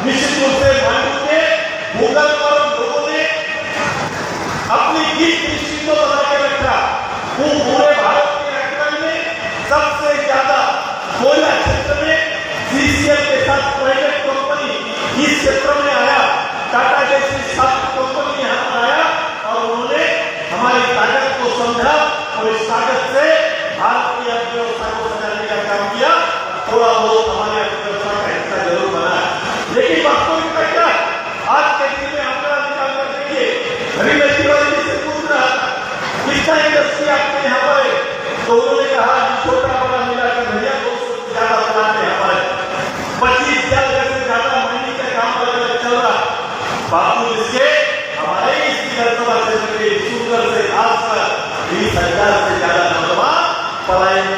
निश्चित रूप से मांडू के भूगल पर लोगों ने अपनी गीत दृष्टि को बना के रखा। वो पूरे भारत के अंदर में सबसे ज्यादा कोयला क्षेत्र में सीसीएल के साथ प्राइवेट कंपनी इस क्षेत्र में आया। टाटा जैसी स्थापित कंपनी यहाँ पर आया और उन्होंने हमारी ताकत को समझा और इस ताकत से भारत की अर्थव्यवस्था को सजाने का काम किया। थोड़ा बहुत हमारी अर्थव्यवस्था का हिस्सा जरूर बना, लेकिन वास्तविकता क्या? आज के दिन में आंकड़ा निकाल कर देखिए, अभी मैं तिवारी जी से पूछ रहा था कितना इंडस्ट्री आपके यहाँ पर है, तो उन्होंने कहा छोटा बड़ा मिलाकर भैया 200 से ज्यादा प्लांट है हमारे, 25,000 से ज्यादा महीने का काम अलग चल रहा। बापू जिसके हमारे इस विधानसभा क्षेत्र के सुंदर से खास 20,000 से ज्यादा नौजवान पलायन